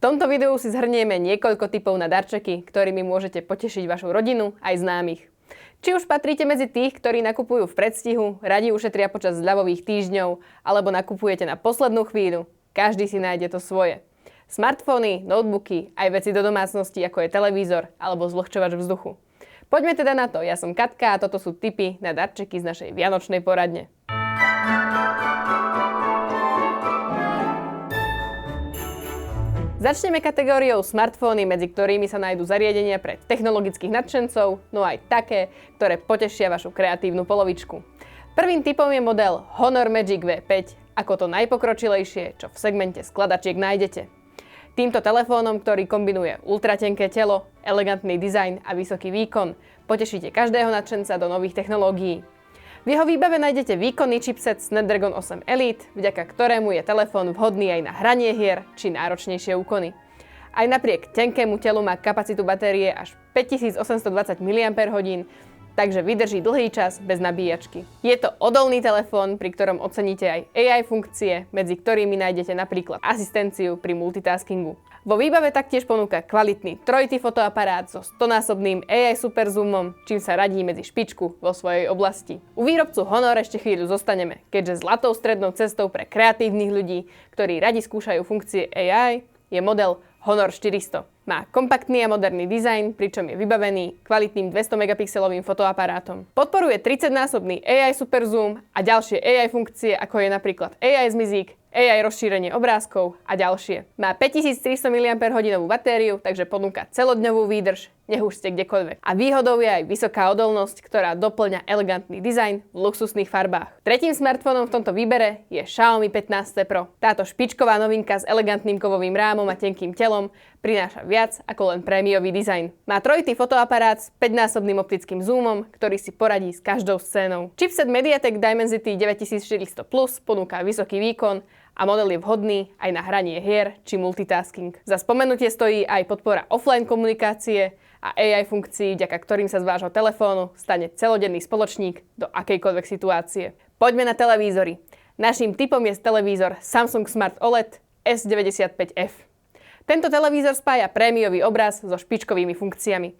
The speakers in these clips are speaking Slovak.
V tomto videu si zhrnieme niekoľko tipov na darčeky, ktorými môžete potešiť vašu rodinu aj známych. Či už patríte medzi tých, ktorí nakupujú v predstihu, radi ušetria počas zľavových týždňov, alebo nakupujete na poslednú chvíľu, každý si nájde to svoje. Smartfóny, notebooky, aj veci do domácnosti ako je televízor alebo zvlhčovač vzduchu. Poďme teda na to, ja som Katka a toto sú tipy na darčeky z našej vianočnej poradne. Začneme kategóriou smartfóny, medzi ktorými sa nájdú zariadenia pre technologických nadšencov, no aj také, ktoré potešia vašu kreatívnu polovičku. Prvým tipom je model Honor Magic V5, ako to najpokročilejšie, čo v segmente skladačiek nájdete. Týmto telefónom, ktorý kombinuje ultratenké telo, elegantný dizajn a vysoký výkon, potešíte každého nadšenca do nových technológií. V jeho výbave nájdete výkonný chipset Snapdragon 8 Elite, vďaka ktorému je telefón vhodný aj na hranie hier či náročnejšie úkony. Aj napriek tenkému telu má kapacitu batérie až 5820 mAh, takže vydrží dlhý čas bez nabíjačky. Je to odolný telefón, pri ktorom oceníte aj AI funkcie, medzi ktorými nájdete napríklad asistenciu pri multitaskingu. Vo výbave taktiež ponúka kvalitný trojitý fotoaparát so 100-násobným AI super zoomom, čím sa radí medzi špičku vo svojej oblasti. U výrobcu Honor ešte chvíľu zostaneme, keďže zlatou strednou cestou pre kreatívnych ľudí, ktorí radi skúšajú funkcie AI, je model Honor 400. Má kompaktný a moderný dizajn, pričom je vybavený kvalitným 200 megapixelovým fotoaparátom. Podporuje 30-násobný AI super zoom a ďalšie AI funkcie, ako je napríklad AI zmizík, AI rozšírenie obrázkov a ďalšie. Má 5300 mAh batériu, takže ponúka celodňovú výdrž, nech už ste kdekoľvek. A výhodou je aj vysoká odolnosť, ktorá doplňa elegantný dizajn v luxusných farbách. Tretím smartfónom v tomto výbere je Xiaomi 15 Pro. Táto špičková novinka s elegantným kovovým rámom a tenkým telom prináša viac ako len prémiový dizajn. Má trojitý fotoaparát s 5-násobným optickým zoomom, ktorý si poradí s každou scénou. Chipset MediaTek Dimensity 9400 Plus ponúka vysoký výkon a model je vhodný aj na hranie hier či multitasking. Za spomenutie stojí aj podpora offline komunikácie a AI funkcií, vďaka ktorým sa z vášho telefónu stane celodenný spoločník do akejkoľvek situácie. Poďme na televízory. Naším tipom je televízor Samsung Smart OLED S95F. Tento televízor spája prémiový obraz so špičkovými funkciami.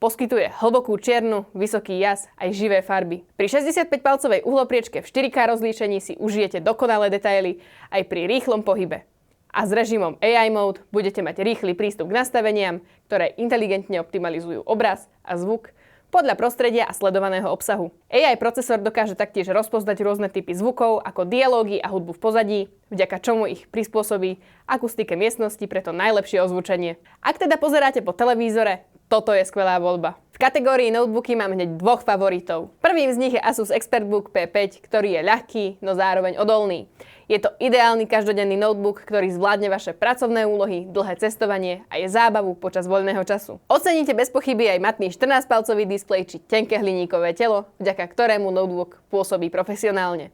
Poskytuje hlbokú čiernu, vysoký jas aj živé farby. Pri 65-palcovej uhlopriečke v 4K rozlíšení si užijete dokonalé detaily aj pri rýchlom pohybe. A s režimom AI Mode budete mať rýchly prístup k nastaveniam, ktoré inteligentne optimalizujú obraz a zvuk podľa prostredia a sledovaného obsahu. AI procesor dokáže taktiež rozpoznať rôzne typy zvukov, ako dialógy a hudbu v pozadí, vďaka čomu ich prispôsobí akustike miestnosti pre to najlepšie ozvučenie. Ak teda pozeráte po televízore, toto je skvelá voľba. V kategórii notebooky mám hneď dvoch favoritov. Prvým z nich je Asus ExpertBook P5, ktorý je ľahký, no zároveň odolný. Je to ideálny každodenný notebook, ktorý zvládne vaše pracovné úlohy, dlhé cestovanie a je zábavu počas voľného času. Oceníte bez pochyby aj matný 14-palcový displej či tenké hliníkové telo, vďaka ktorému notebook pôsobí profesionálne.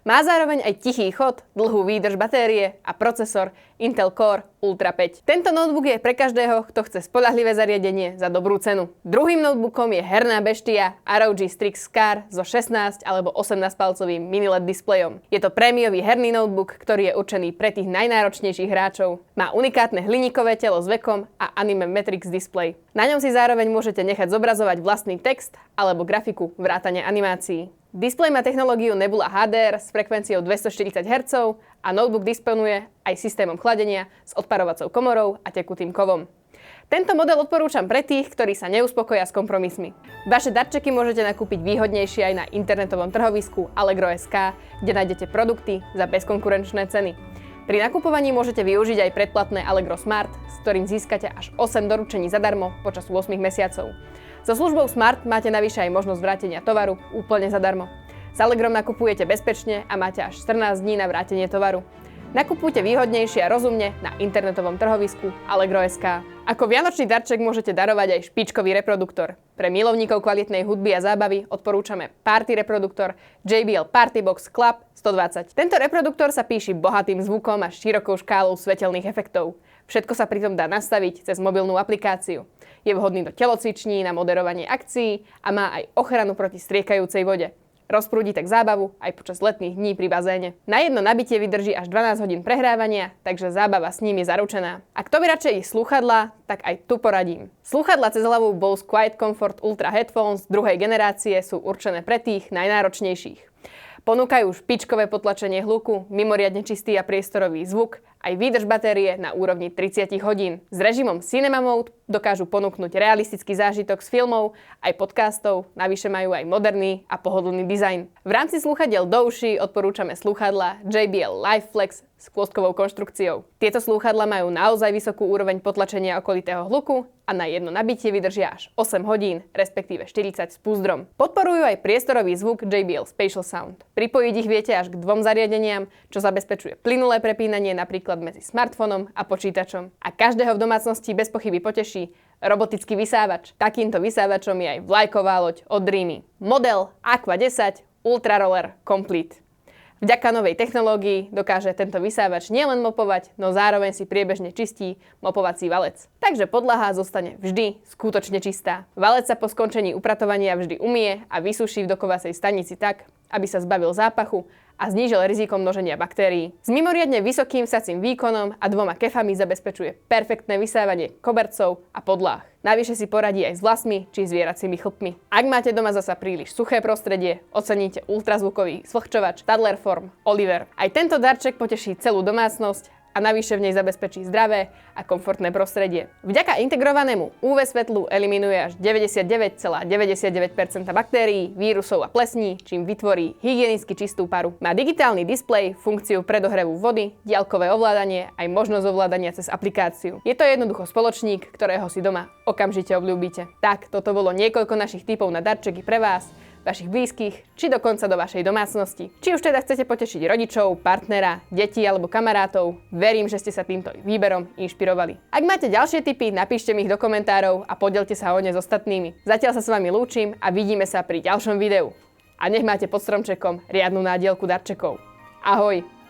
Má zároveň aj tichý chod, dlhú výdrž batérie a procesor Intel Core Ultra 5. Tento notebook je pre každého, kto chce spoľahlivé zariadenie za dobrú cenu. Druhým notebookom je herná beštia ROG Strix Scar so 16 alebo 18-palcovým mini LED displejom. Je to prémiový herný notebook, ktorý je určený pre tých najnáročnejších hráčov. Má unikátne hliníkové telo s vekom a Anime Matrix displej. Na ňom si zároveň môžete nechať zobrazovať vlastný text alebo grafiku vrátane animácií. Displej má technológiu Nebula HDR s frekvenciou 240 Hz a notebook disponuje aj systémom chladenia s odparovacou komorou a tekutým kovom. Tento model odporúčam pre tých, ktorí sa neuspokoja s kompromismi. Vaše darčeky môžete nakúpiť výhodnejšie aj na internetovom trhovisku Allegro.sk, kde nájdete produkty za bezkonkurenčné ceny. Pri nakupovaní môžete využiť aj predplatné Allegro Smart, s ktorým získate až 8 doručení zadarmo počas 8 mesiacov. So službou Smart máte navyše aj možnosť vrátenia tovaru úplne zadarmo. S Allegrom nakupujete bezpečne a máte až 14 dní na vrátenie tovaru. Nakupujte výhodnejšie a rozumne na internetovom trhovisku Allegro.sk. Ako vianočný darček môžete darovať aj špičkový reproduktor. Pre milovníkov kvalitnej hudby a zábavy odporúčame party reproduktor JBL Partybox Club 120. Tento reproduktor sa píši bohatým zvukom a širokou škálou svetelných efektov. Všetko sa pritom dá nastaviť cez mobilnú aplikáciu. Je vhodný do telocviční, na moderovanie akcií a má aj ochranu proti striekajúcej vode. Rozprúdi tak zábavu aj počas letných dní pri bazéne. Na jedno nabitie vydrží až 12 hodín prehrávania, takže zábava s ním je zaručená. A kto by radšej ich slúchadlá, tak aj tu poradím. Slúchadlá cez hlavu Bose Quiet Comfort Ultra Headphones druhej generácie sú určené pre tých najnáročnejších. Ponúkajú špičkové potlačenie hluku, mimoriadne čistý a priestorový zvuk, aj výdrž batérie na úrovni 30 hodín. S režimom Cinema Mode dokážu ponúknuť realistický zážitok z filmov, aj podcastov, navyše majú aj moderný a pohodlný dizajn. V rámci slúchadiel do uší odporúčame slúchadlá JBL LiveFlex s kôstkovou konštrukciou. Tieto slúchadlá majú naozaj vysokú úroveň potlačenia okolitého hluku a na jedno nabitie vydržia až 8 hodín, respektíve 40 s púzdrom. Podporujú aj priestorový zvuk JBL Spatial Sound. Pripojiť ich viete až k 2 zariadeniam, čo zabezpečuje plynulé prepínanie napríklad medzi smartfónom a počítačom. A každého v domácnosti bez pochyby poteší robotický vysávač. Takýmto vysávačom je aj vlajková loď od Dreamy. Model Aqua 10 Ultra Roller Complete. Vďaka novej technológii dokáže tento vysávač nielen mopovať, no zároveň si priebežne čistí mopovací valec. Takže podlaha zostane vždy skutočne čistá. Valec sa po skončení upratovania vždy umie a vysuší v dokovacej stanici tak, aby sa zbavil zápachu a znížil riziko množenia baktérií. S mimoriadne vysokým vsacím výkonom a 2 kefami zabezpečuje perfektné vysávanie kobercov a podláh. Navyše si poradí aj s vlasmi či zvieracími chlpmi. Ak máte doma zasa príliš suché prostredie, oceníte ultrazvukový svlhčovač Stadlerform Oliver. Aj tento darček poteší celú domácnosť a navyše v nej zabezpečí zdravé a komfortné prostredie. Vďaka integrovanému UV svetlu eliminuje až 99,99% baktérií, vírusov a plesní, čím vytvorí hygienicky čistú paru. Má digitálny displej, funkciu predohrevu vody, diaľkové ovládanie aj možnosť ovládania cez aplikáciu. Je to jednoducho spoločník, ktorého si doma okamžite obľúbite. Tak, toto bolo niekoľko našich tipov na darčeky pre vás, vašich blízkych, či dokonca do vašej domácnosti. Či už teda chcete potešiť rodičov, partnera, deti alebo kamarátov, verím, že ste sa týmto výberom inšpirovali. Ak máte ďalšie tipy, napíšte mi ich do komentárov a podielte sa o ne s ostatnými. Zatiaľ sa s vami lúčim a vidíme sa pri ďalšom videu. A nech máte pod stromčekom riadnu nádielku darčekov. Ahoj!